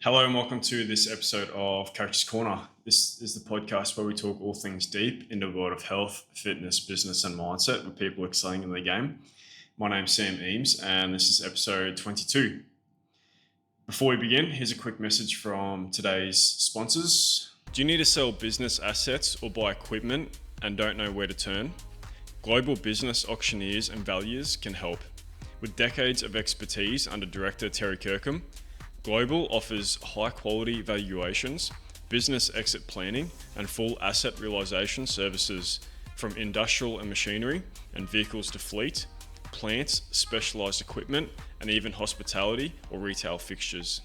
Hello and welcome to this episode of Coach's Corner. This is the podcast where we talk all things deep into the world of health, fitness, business and mindset with people excelling in the game. My name's Sam Eames and this is episode 22. Before we begin, here's a quick message from today's sponsors. Do you need to sell business assets or buy equipment and don't know where to turn? Global business auctioneers and valuers can help. With decades of expertise under Director Terry Kirkham, Global offers high-quality valuations, business exit planning, and full asset realization services from industrial and machinery and vehicles to fleet, plants, specialized equipment, and even hospitality or retail fixtures.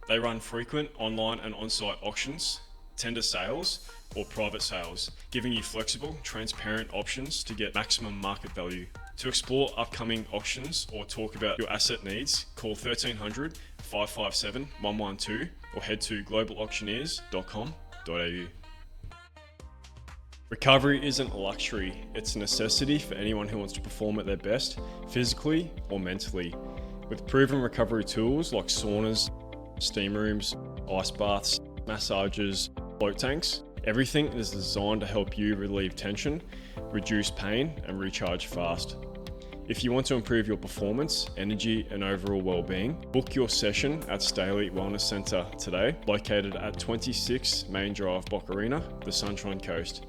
They run frequent online and on-site auctions, tender sales, or private sales, giving you flexible, transparent options to get maximum market value. To explore upcoming auctions or talk about your asset needs, call 1300 557 112 or head to globalauctioneers.com.au. Recovery isn't a luxury, it's a necessity for anyone who wants to perform at their best, physically or mentally. With proven recovery tools like saunas, steam rooms, ice baths, massages, float tanks, everything is designed to help you relieve tension, reduce pain, and recharge fast. If you want to improve your performance, energy, and overall well-being, book your session at Staley Wellness Centre today, located at 26 Main Drive, Bocarina, the Sunshine Coast.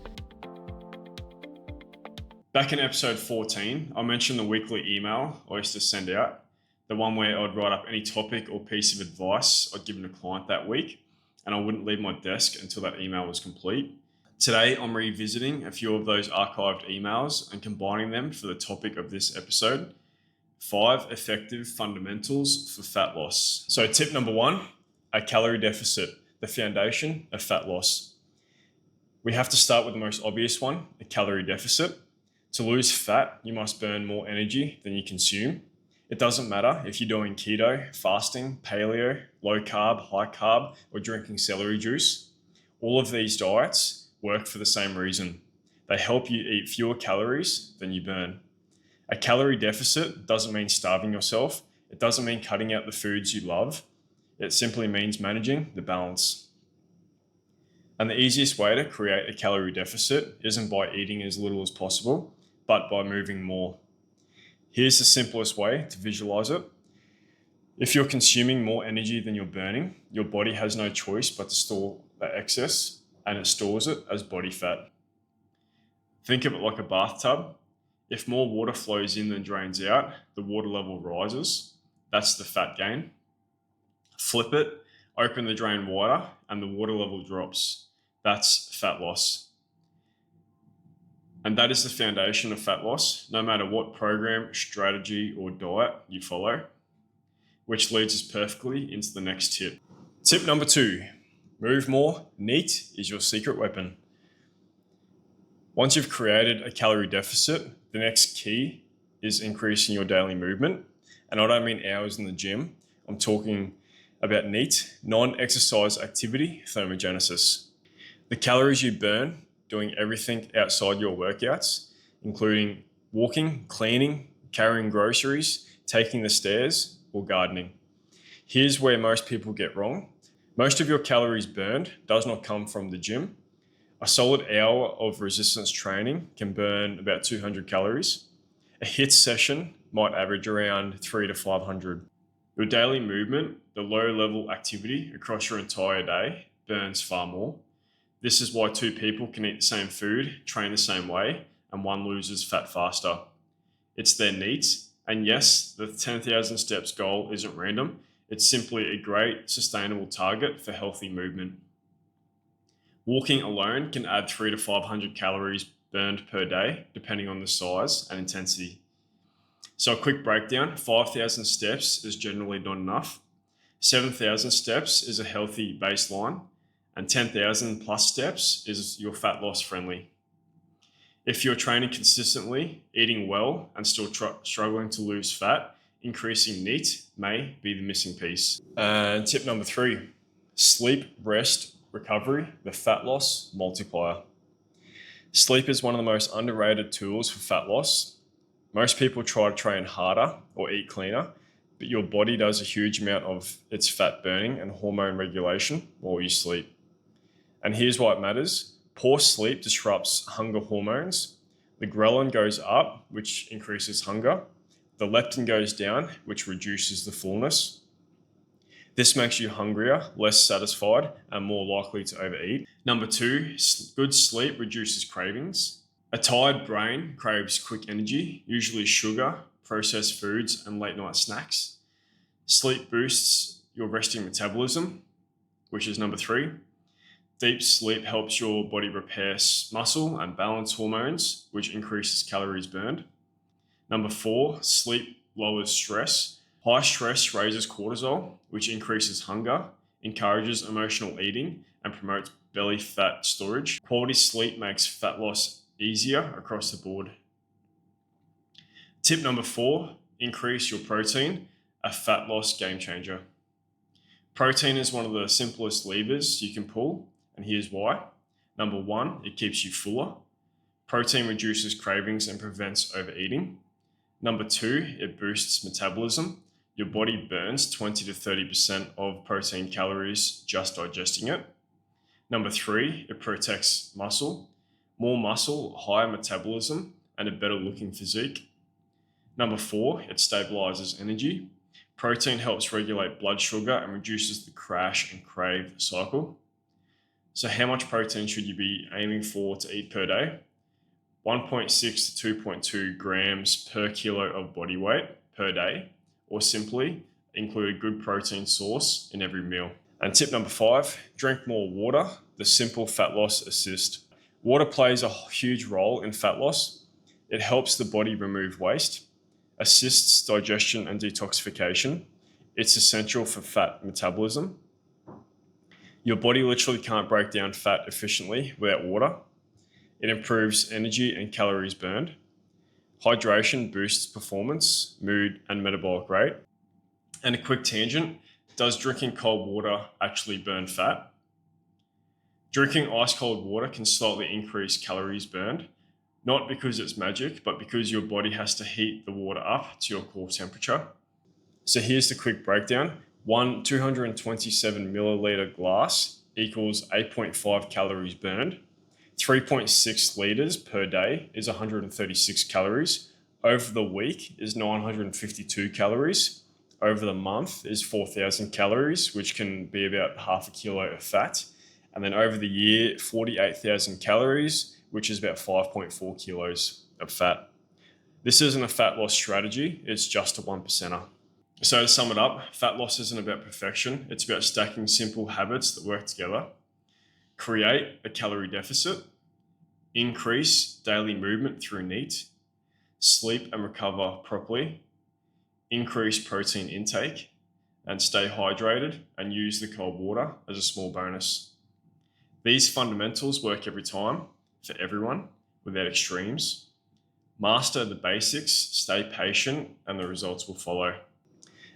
Back in episode 14, I mentioned the weekly email I used to send out, the one where I'd write up any topic or piece of advice I'd given a client that week, and I wouldn't leave my desk until that email was complete. Today, I'm revisiting a few of those archived emails and combining them for the topic of this episode, 5 effective fundamentals for fat loss. So tip number 1, a calorie deficit, the foundation of fat loss. We have to start with the most obvious one, a calorie deficit. To lose fat, you must burn more energy than you consume. It doesn't matter if you're doing keto, fasting, paleo, low carb, high carb, or drinking celery juice. All of these diets work for the same reason. They help you eat fewer calories than you burn. A calorie deficit doesn't mean starving yourself. It doesn't mean cutting out the foods you love. It simply means managing the balance. And the easiest way to create a calorie deficit isn't by eating as little as possible, but by moving more. Here's the simplest way to visualize it. If you're consuming more energy than you're burning, your body has no choice but to store that excess, and it stores it as body fat. Think of it like a bathtub. If more water flows in than drains out, the water level rises. That's the fat gain. Flip it, open the drain wider, and the water level drops. That's fat loss. And that is the foundation of fat loss, no matter what program, strategy, or diet you follow, which leads us perfectly into the next tip. Tip number 2. Move more. NEAT is your secret weapon. Once you've created a calorie deficit, the next key is increasing your daily movement. And I don't mean hours in the gym. I'm talking about NEAT, non-exercise activity thermogenesis. The calories you burn doing everything outside your workouts, including walking, cleaning, carrying groceries, taking the stairs, or gardening. Here's where most people get wrong. Most of your calories burned does not come from the gym. A solid hour of resistance training can burn about 200 calories. A HIIT session might average around 300 to 500. Your daily movement, the low-level activity across your entire day, burns far more. This is why 2 people can eat the same food, train the same way, and one loses fat faster. It's their needs, and yes, the 10,000 steps goal isn't random. It's simply a great, sustainable target for healthy movement. Walking alone can add 300 to 500 calories burned per day, depending on the size and intensity. So a quick breakdown, 5,000 steps is generally not enough. 7,000 steps is a healthy baseline, and 10,000 plus steps is your fat loss friendly. If you're training consistently, eating well, and still struggling to lose fat, increasing NEAT may be the missing piece. And tip number 3, sleep, rest, recovery, the fat loss multiplier. Sleep is one of the most underrated tools for fat loss. Most people try to train harder or eat cleaner, but your body does a huge amount of its fat burning and hormone regulation while you sleep. And here's why it matters. Poor sleep disrupts hunger hormones. The ghrelin goes up, which increases hunger. The leptin goes down, which reduces the fullness. This makes you hungrier, less satisfied, and more likely to overeat. Number 2, good sleep reduces cravings. A tired brain craves quick energy, usually sugar, processed foods, and late night snacks. Sleep boosts your resting metabolism, which is number 3. Deep sleep helps your body repair muscle and balance hormones, which increases calories burned. Number 4, sleep lowers stress. High stress raises cortisol, which increases hunger, encourages emotional eating, and promotes belly fat storage. Quality sleep makes fat loss easier across the board. Tip number 4, increase your protein, a fat loss game changer. Protein is one of the simplest levers you can pull, and here's why. Number 1, it keeps you fuller. Protein reduces cravings and prevents overeating. Number 2, it boosts metabolism. Your body burns 20 to 30% of protein calories just digesting it. Number 3, it protects muscle. More muscle, higher metabolism, and a better looking physique. Number 4, it stabilizes energy. Protein helps regulate blood sugar and reduces the crash and crave cycle. So how much protein should you be aiming for to eat per day? 1.6 to 2.2 grams per kilo of body weight per day, or simply include a good protein source in every meal. And tip number 5, drink more water, the simple fat loss assist. Water plays a huge role in fat loss. It helps the body remove waste, assists digestion and detoxification. It's essential for fat metabolism. Your body literally can't break down fat efficiently without water. It improves energy and calories burned. Hydration boosts performance, mood, and metabolic rate. And a quick tangent, does drinking cold water actually burn fat? Drinking ice cold water can slightly increase calories burned, not because it's magic, but because your body has to heat the water up to your core temperature. So here's the quick breakdown. One 227 milliliter glass equals 8.5 calories burned. 3.6 liters per day is 136 calories. Over the week is 952 calories. Over the month is 4,000 calories, which can be about half a kilo of fat. And then over the year, 48,000 calories, which is about 5.4 kilos of fat. This isn't a fat loss strategy, it's just a 1%er. So to sum it up, fat loss isn't about perfection, it's about stacking simple habits that work together. Create a calorie deficit, increase daily movement through NEAT, sleep and recover properly, increase protein intake, and stay hydrated and use the cold water as a small bonus. These fundamentals work every time for everyone without extremes. Master the basics, stay patient, and the results will follow.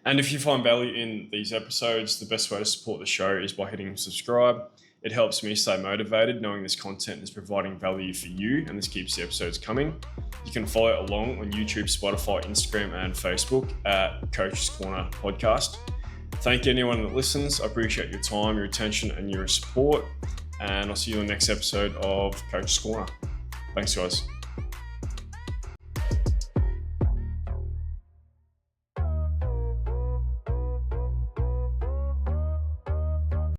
And if you find value in these episodes, the best way to support the show is by hitting subscribe. It helps me stay motivated knowing this content is providing value for you, and this keeps the episodes coming. You can follow along on YouTube, Spotify, Instagram, and Facebook at Coach's Corner Podcast. Thank you anyone that listens. I appreciate your time, your attention, and your support. And I'll see you in the next episode of Coach's Corner. Thanks, guys.